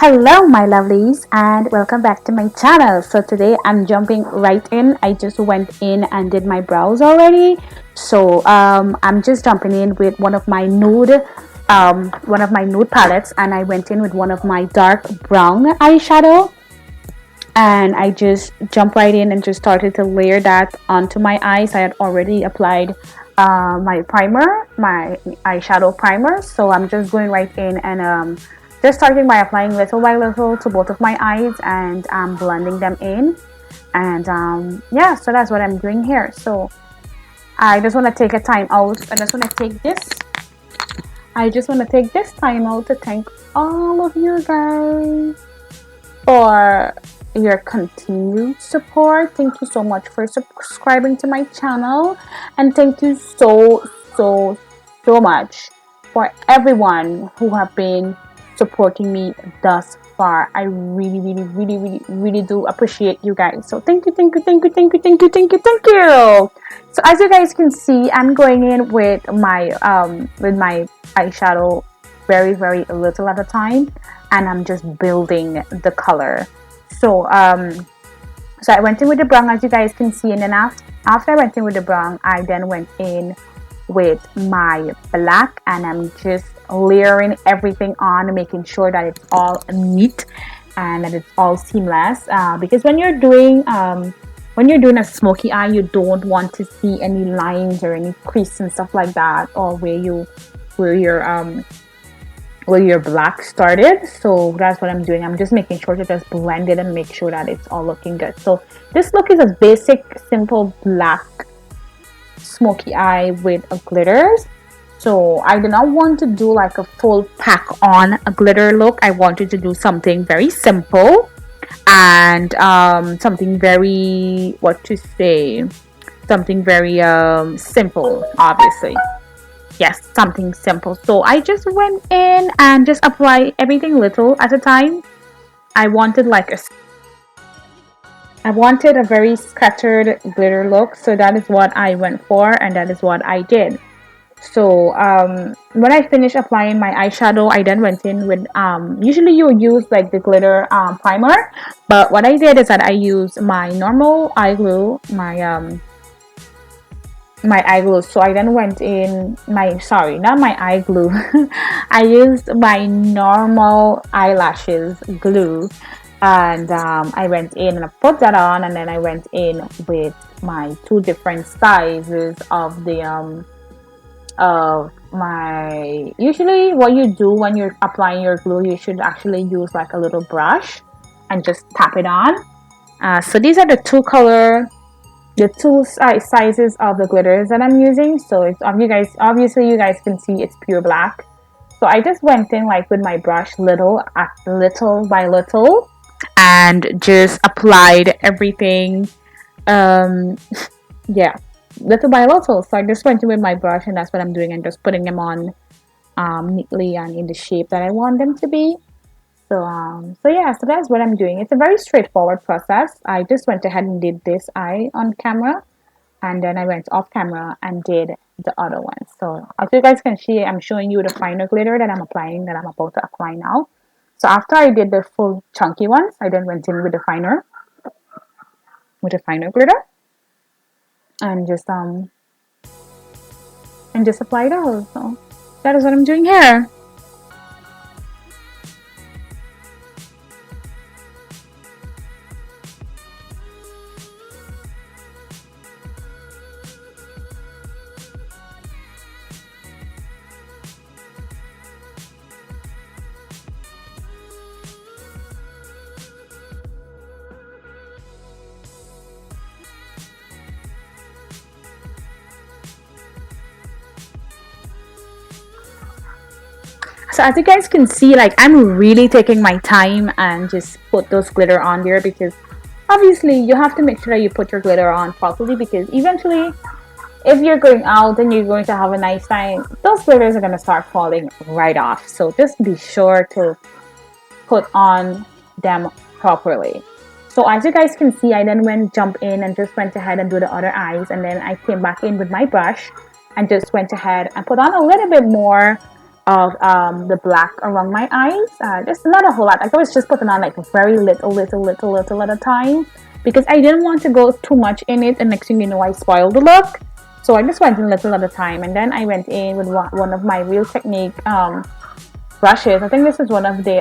Hello, my lovelies, and welcome back to my channel. So, today I'm jumping right in. I just went in and did my brows already. I'm just jumping in with one of my nude palettes, and I went in with one of my dark brown eyeshadow. And I just jumped right in and just started to layer that onto my eyes. I had already applied my primer, my eyeshadow primer. So I'm just going right in and just starting by applying little by little to both of my eyes and blending them in. And yeah, so that's what I'm doing here. So I just want to take a time out. I just want to take this time out to thank all of you guys for your continued support. Thank you so much for subscribing to my channel, and thank you so much for everyone who have been supporting me thus far. I really do appreciate you guys. So thank you. So as you guys can see, I'm going in with my eyeshadow very little at a time, and I'm just building the color. So so I went in with the brown, as you guys can see, and then after I went in with the brown, I then went in with my black, and I'm just layering everything on, making sure that it's all neat and that it's all seamless, because when you're doing a smoky eye, you don't want to see any lines or any crease and stuff like that, or where your black started. So that's what I'm doing. I'm just making sure to just blend it and make sure that it's all looking good. So this look is a basic simple black smoky eye with a glitters. So I do not want to do like a full pack on a glitter look. I wanted to do something very simple and something very, what to say, something very simple, obviously. Yes, something simple. So I just went in and just apply everything little at a time. I wanted like a I wanted a very scattered glitter look, so that is what I went for, and that is what I did. So when I finished applying my eyeshadow, I then went in with usually you use like the glitter primer, but what I did is that I used my normal eye glue, my eye glue. So I then went in my, sorry, not my eye glue. I used my normal eyelashes glue, and I went in and I put that on, and then I went in with my two different sizes of the of my, usually what you do when you're applying your glue, you should actually use like a little brush and just tap it on. So these are the two sizes of the glitters that I'm using. So it's you guys, obviously you guys can see it's pure black. So I just went in like with my brush little by little, and just applied everything. um yeah, little by little. So I just went in with my brush, and that's what I'm doing, and just putting them on neatly and in the shape that I want them to be. So yeah, so that's what I'm doing. It's a very straightforward process. I just went ahead and did this eye on camera, and then I went off camera and did the other one. So as you guys can see, I'm showing you the finer glitter that I'm applying, that I'm about to apply now. So after I did the full chunky ones, I then went in with the finer glitter, and just apply those. So that is what I'm doing here. So as you guys can see, like, I'm really taking my time and just put those glitter on there, because obviously you have to make sure that you put your glitter on properly, because eventually if you're going out and you're going to have a nice time, those glitters are going to start falling right off. So just be sure to put on them properly. So as you guys can see, I then jump in and just went ahead and do the other eyes, and then I came back in with my brush and just went ahead and put on a little bit more the black around my eyes. Just not a whole lot. Like I was just putting on like very little at a time because I didn't want to go too much in it, and next thing you know, I spoiled the look. So I just went in little at a time, and then I went in with one of my Real Technique brushes. I think this is one of the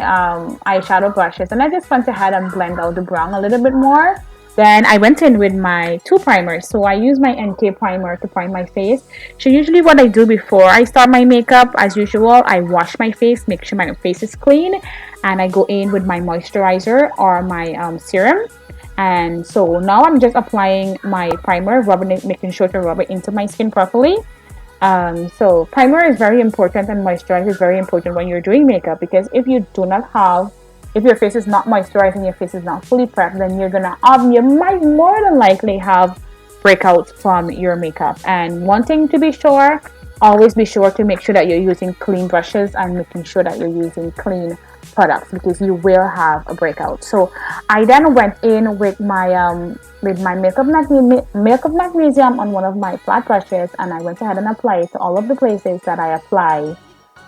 eyeshadow brushes, and I just went ahead and blend out the brown a little bit more. Then I went in with my two primers. So I use my NK primer to prime my face. So usually what I do before I start my makeup, as usual, I wash my face, make sure my face is clean, and I go in with my moisturizer or my serum. And so now I'm just applying my primer, rubbing it, making sure to rub it into my skin properly. So primer is very important and moisturizer is very important when you're doing makeup, because if you do not have, if your face is not moisturized and your face is not fully prepped, then you might more than likely have breakouts from your makeup. And one thing to be sure, always be sure to make sure that you're using clean brushes and making sure that you're using clean products, because you will have a breakout. So I then went in with my makeup magnesium on one of my flat brushes, and I went ahead and applied it to all of the places that I apply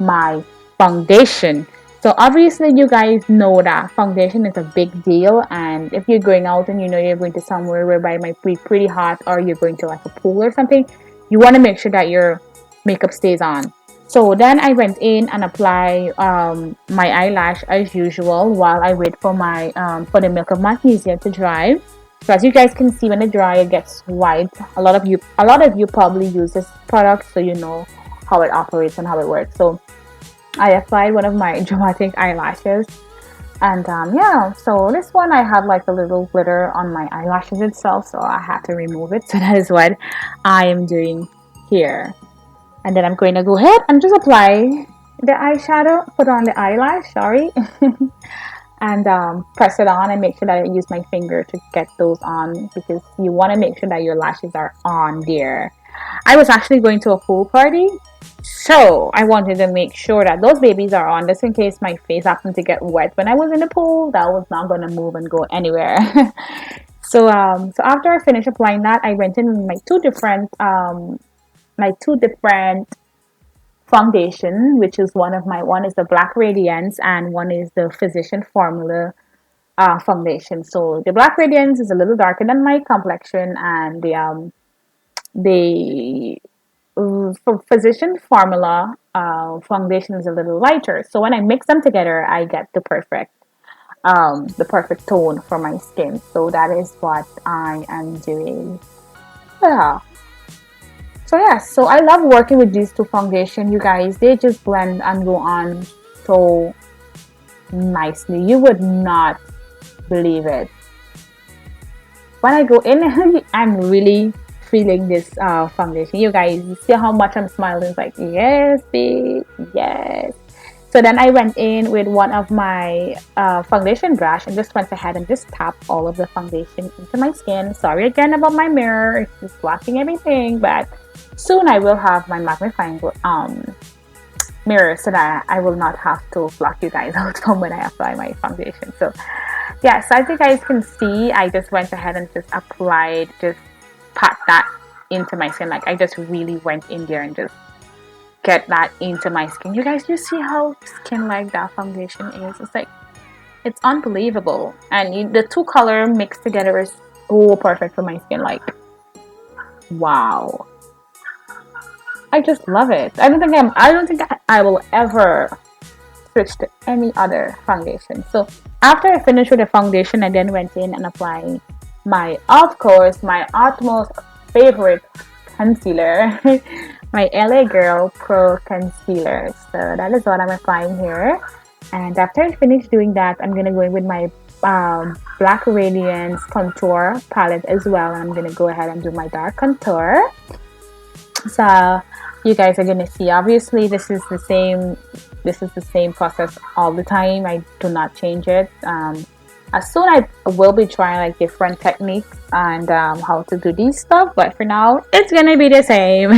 my foundation. So obviously you guys know that foundation is a big deal, and if you're going out and you know you're going to somewhere whereby it might be pretty hot, or you're going to like a pool or something, you want to make sure that your makeup stays on. So then I went in and apply my eyelash as usual while I wait for my for the milk of magnesia to dry. So as you guys can see, when it dry, it gets white. A lot of you probably use this product, so you know how it operates and how it works. So I applied one of my dramatic eyelashes, and yeah. So this one I had like a little glitter on my eyelashes itself, so I had to remove it. So that is what I am doing here. And then I'm going to go ahead and just apply the eyeshadow, put on the eyelash, sorry, and press it on and make sure that I use my finger to get those on, because you want to make sure that your lashes are on there. I was actually going to a pool party, so I wanted to make sure that those babies are on, just in case my face happened to get wet when I was in the pool. That was not going to move and go anywhere. So after I finished applying that, I went in with my two different foundation, which is one is the Black Radiance and one is the Physician Formula foundation. So the Black Radiance is a little darker than my complexion, and the for Physician Formula foundation is a little lighter. So when I mix them together, I get the perfect tone for my skin. So that is what I am doing. Yeah. So yeah, so I love working with these two foundation, you guys. They just blend and go on so nicely. You would not believe it. When I go in, I'm really feeling this foundation. You guys, you see how much I'm smiling? It's like, yes, babe, yes. So then I went in with one of my foundation brush and just went ahead and just tapped all of the foundation into my skin. Sorry again about my mirror, it's just blocking everything, but soon I will have my magnifying mirror so that I will not have to block you guys out from when I apply my foundation. So yeah, so as you guys can see, I just went ahead and just applied, just pat that into my skin. Like I just really went in there and just get that into my skin. You guys, you see how skin like that foundation is? It's like, it's unbelievable. And the two color mixed together is so perfect for my skin. Like, wow. I just love it. I don't think I will ever switch to any other foundation. So after I finished with the foundation, I then went in and applied my, of course, my utmost favorite concealer, my LA Girl Pro Concealer. So that is what I'm applying here. And after I finish doing that, I'm gonna go in with my Black Radiance Contour palette as well. And I'm gonna go ahead and do my dark contour. So you guys are gonna see, obviously this is the same process all the time. I do not change it. As soon I will be trying like different techniques and how to do these stuff, but for now it's gonna be the same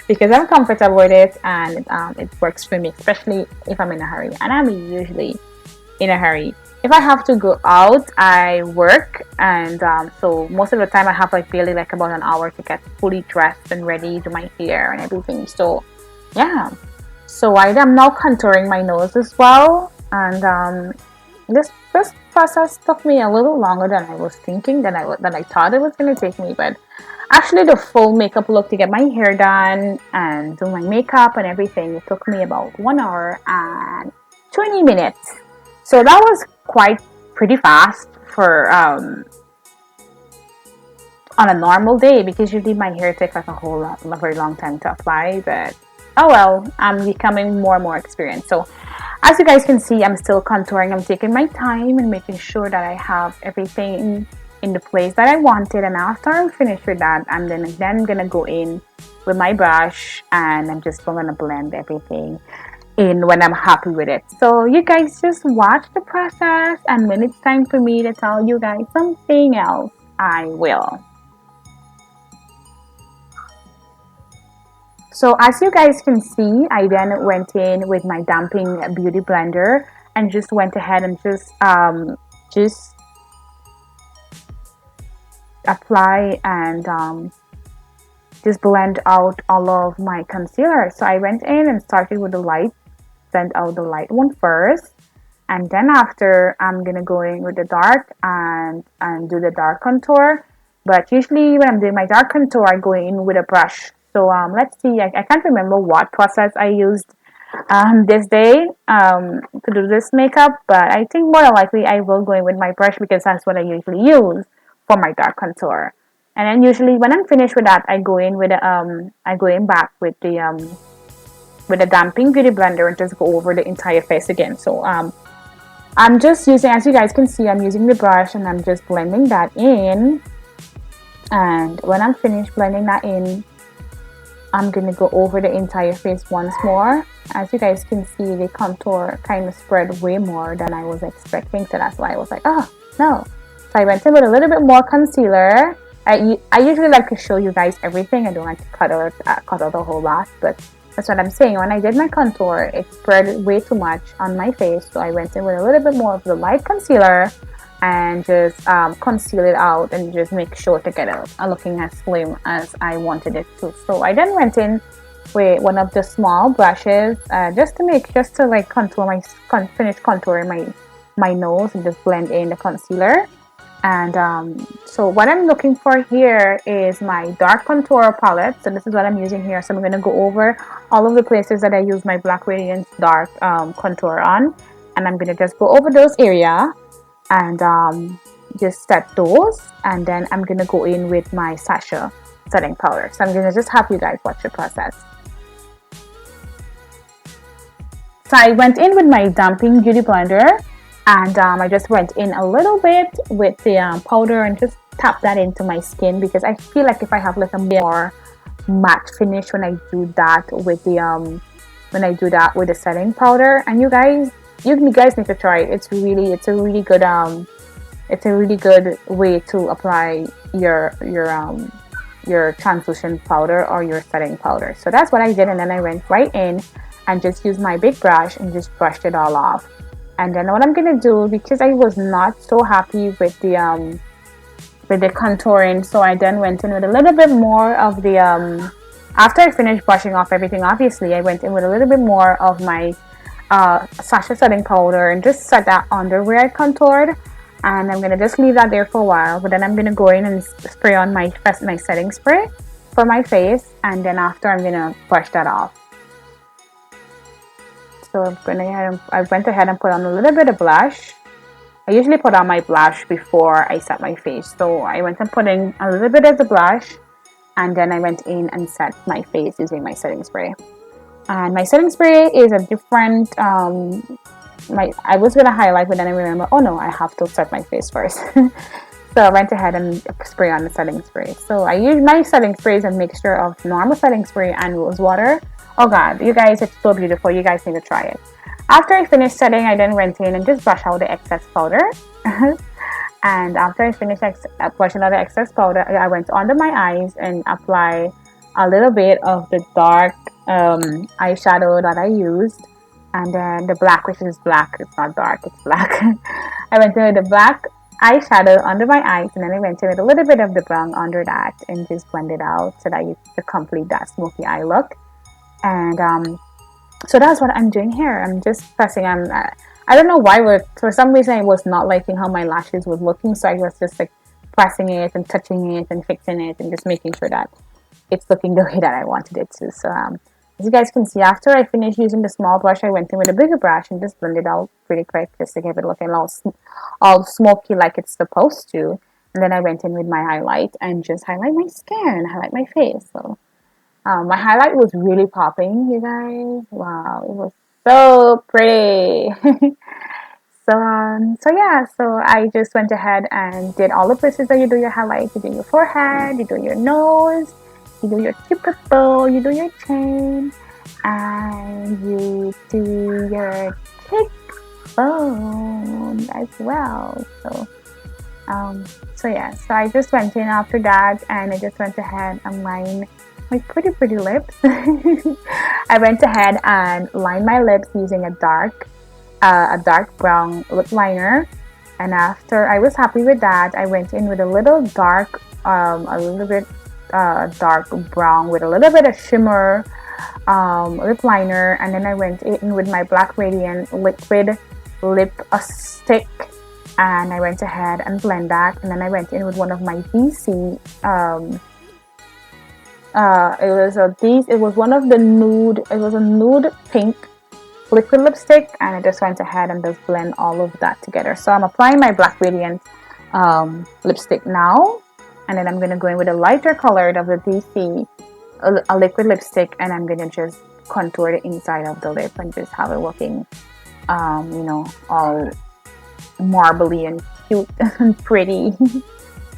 because I'm comfortable with it, and it works for me, especially if I'm in a hurry, and I'm usually in a hurry. If I have to go out, I work, and so most of the time I have like barely like about an hour to get fully dressed and ready, do my hair and everything. So yeah, So I am now contouring my nose as well, and this process took me a little longer than I was thinking than I thought it was going to take me. But actually, the full makeup look to get my hair done and do my makeup and everything, it took me about 1 hour and 20 minutes. So that was quite pretty fast for on a normal day, because usually my hair takes like a very long time to apply. But oh well, I'm becoming more and more experienced. So as you guys can see, I'm still contouring. I'm taking my time and making sure that I have everything in the place that I wanted. And after I'm finished with that, I'm then gonna go in with my brush, and I'm just gonna blend everything in when I'm happy with it. So you guys just watch the process, and when it's time for me to tell you guys something else, I will. So as you guys can see, I then went in with my damping beauty blender and just went ahead and just apply and just blend out all of my concealer. So I went in and started with the light, blend out the light one first, and then after I'm gonna go in with the dark and do the dark contour. But usually when I'm doing my dark contour, I go in with a brush. So let's see, I can't remember what process I used this day to do this makeup, but I think more than likely I will go in with my brush, because that's what I usually use for my dark contour. And then usually when I'm finished with that, I go in back with the damping beauty blender and just go over the entire face again. So I'm just using, as you guys can see, I'm using the brush and I'm just blending that in. And when I'm finished blending that in, I'm gonna go over the entire face once more. As you guys can see, the contour kind of spread way more than I was expecting, so that's why I was like, oh no. So I went in with a little bit more concealer. I usually like to show you guys everything. I don't like to cut out a whole lot, but that's what I'm saying. When I did my contour, it spread way too much on my face, so I went in with a little bit more of the light concealer and just conceal it out and just make sure to get a looking as slim as I wanted it to. So I then went in with one of the small brushes just to like contour finish contouring my nose and just blend in the concealer. And so what I'm looking for here is my dark contour palette. So this is what I'm using here. So I'm going to go over all of the places that I use my Black Radiance dark contour on, and I'm going to just go over those areas and just set those, and then I'm gonna go in with my Sasha setting powder. So I'm gonna just have you guys watch the process. So I went in with my damping beauty blender, and I just went in a little bit with the powder and just tap that into my skin, because I feel like if I have like a more matte finish when I do that with the setting powder. And you guys need to try it. It's a really good way to apply your translucent powder or your setting powder. So that's what I did, and then I went right in and just used my big brush and just brushed it all off. And then what I'm gonna do, because I was not so happy with the contouring, so I then went in with a little bit more of the after I finished brushing off everything, obviously I went in with a little bit more of my Sasha setting powder and just set that under where I contoured. And I'm gonna just leave that there for a while, but then I'm gonna go in and spray on my setting spray for my face, and then after I'm gonna brush that off. So I went ahead and put on a little bit of blush. I usually put on my blush before I set my face, so I went and put in a little bit of the blush, and then I went in and set my face using my setting spray. And my setting spray is a different I was gonna highlight, but then I remember, oh no, I have to set my face first. So I went ahead and spray on the setting spray. So I use my setting spray is a mixture of normal setting spray and rose water. Oh god, you guys, it's so beautiful. You guys need to try it. After I finished setting, I then went in and just brushed out the excess powder. And after I finished brushing out the excess powder, I went under my eyes and applied a little bit of the dark eyeshadow that I used. And then the black, which is black, it's not dark, it's black. I went in with the black eyeshadow under my eyes, and then I went in with a little bit of the brown under that and just blend it out so that you to complete that smoky eye look. And So that's what I'm doing here. I'm just pressing. I don't know why, but for some reason I was not liking how my lashes was looking, so I was just like pressing it and touching it and fixing it and just making sure that it's looking the way that I wanted it to. So as you guys can see, after I finished using the small brush, I went in with a bigger brush and just blended out pretty quick just to give it looking all smoky like it's supposed to. And then I went in with my highlight and just highlight my skin, highlight my face. So my highlight was really popping, you guys. Wow, it was so pretty. So yeah, so I just went ahead and did all the places that you do your highlight. You do your forehead, you do your nose, you do your cupid, you do your chin, and you do your cheekbone as well. So yeah, so I just went in after that, and I just went ahead and lined my pretty lips. I went ahead and lined my lips using a dark brown lip liner, and after I was happy with that, I went in with a little dark, a little bit dark brown with a little bit of shimmer lip liner, and then I went in with my Black Radiant liquid lip stick, and I went ahead and blend that, and then I went in with one of my DC. It was one of the nude. It was a nude pink liquid lipstick, and I just went ahead and just blend all of that together. So I'm applying my Black Radiant lipstick now, and then I'm going to go in with a lighter colored of the DC, a liquid lipstick, and I'm going to just contour the inside of the lip and just have it looking, all marbly and cute and pretty.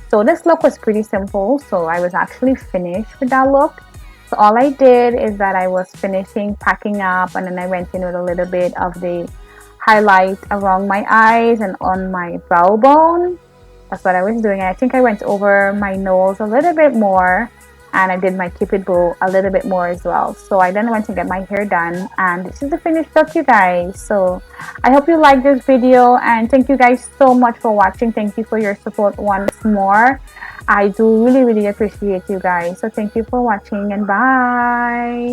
So this look was pretty simple, so I was actually finished with that look. So all I did is that I was finishing packing up, and then I went in with a little bit of the highlight around my eyes and on my brow bone. That's what I was doing. I think I went over my nose a little bit more, and I did my cupid bow a little bit more as well. So I then went to get my hair done, and this is the finished look, you guys. So I hope you liked this video, and thank you guys so much for watching. Thank you for your support once more. I do really appreciate you guys. So thank you for watching, and bye.